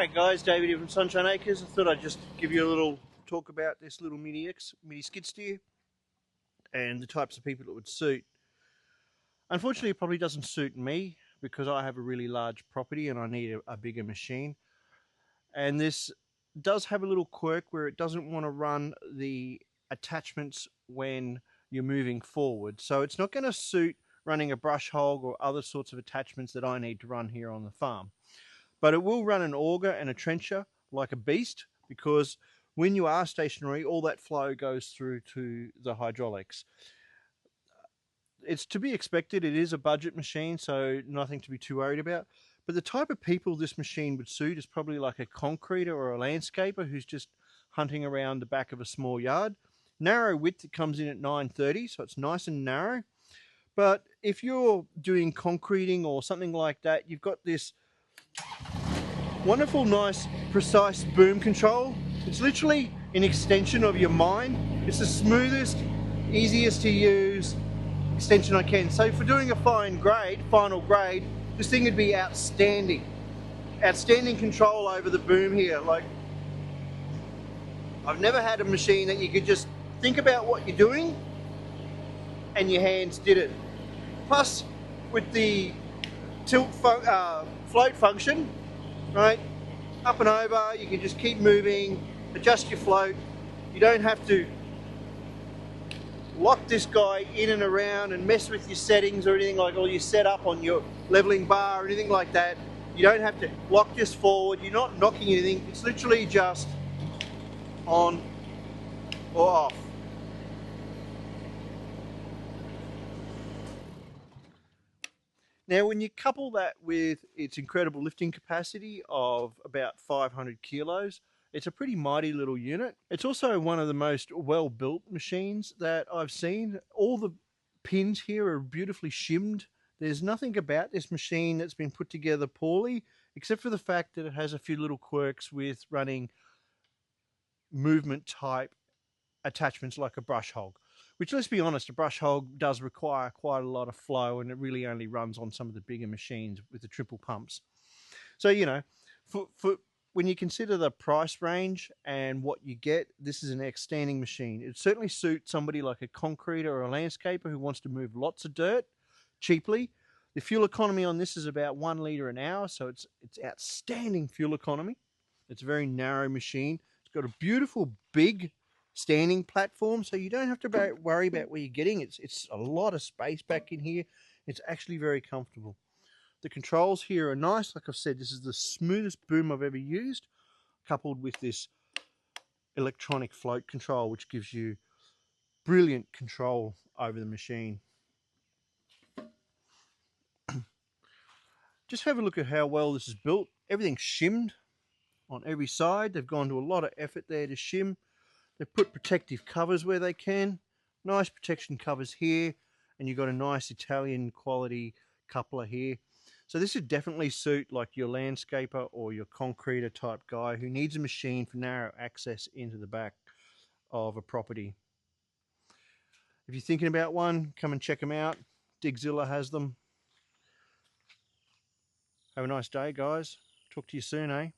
Hey guys, David here from Sunshine Acres. I thought I'd just give you a little talk about this little mini skid steer and the types of people it would suit. Unfortunately, it probably doesn't suit me because I have a really large property and I need a bigger machine. And this does have a little quirk where it doesn't want to run the attachments when you're moving forward. So it's not going to suit running a brush hog or other sorts of attachments that I need to run here on the farm. But it will run an auger and a trencher like a beast, because when you are stationary, all that flow goes through to the hydraulics. It's to be expected. It is a budget machine, so nothing to be too worried about. But the type of people this machine would suit is probably like a concreter or a landscaper who's just hunting around the back of a small yard. Narrow width, it comes in at 930, so it's nice and narrow. But if you're doing concreting or something like that, you've got this wonderful, nice, precise boom control. It's literally an extension of your mind. It's the smoothest, easiest to use extension I can. So for doing a final grade, this thing would be outstanding. Outstanding control over the boom here. Like, I've never had a machine that you could just think about what you're doing and your hands did it. Plus, with the float function, right, up and over, you can just keep moving, adjust your float. You don't have to lock this guy in and around and mess with your settings or anything, like all your setup on your leveling bar or anything like that. You don't have to lock this forward. You're not knocking anything. It's literally just on or off. Now, when you couple that with its incredible lifting capacity of about 500 kilos, it's a pretty mighty little unit. It's also one of the most well-built machines that I've seen. All the pins here are beautifully shimmed. There's nothing about this machine that's been put together poorly, except for the fact that it has a few little quirks with running movement type attachments like a brush hog. Which, let's be honest, a brush hog does require quite a lot of flow, and it really only runs on some of the bigger machines with the triple pumps. So, you know, for when you consider the price range and what you get, this is an outstanding machine. It certainly suits somebody like a concreter or a landscaper who wants to move lots of dirt cheaply. The fuel economy on this is about 1 litre an hour, so it's outstanding fuel economy. It's a very narrow machine. It's got a beautiful big standing platform, so you don't have to worry about where you're getting. It's a lot of space back in here. It's actually very comfortable. The controls here are nice. Like I've said, this is the smoothest boom I've ever used, coupled with this electronic float control, which gives you brilliant control over the machine. Just have a look at how well this is built. Everything's shimmed on every side. They've gone to a lot of effort there to shim. They put protective covers where they can. Nice protection covers here, and you've got a nice Italian quality coupler here. So this would definitely suit like your landscaper or your concreter type guy who needs a machine for narrow access into the back of a property. If you're thinking about one, come and check them out. Digzilla has them. Have a nice day, guys. Talk to you soon, eh?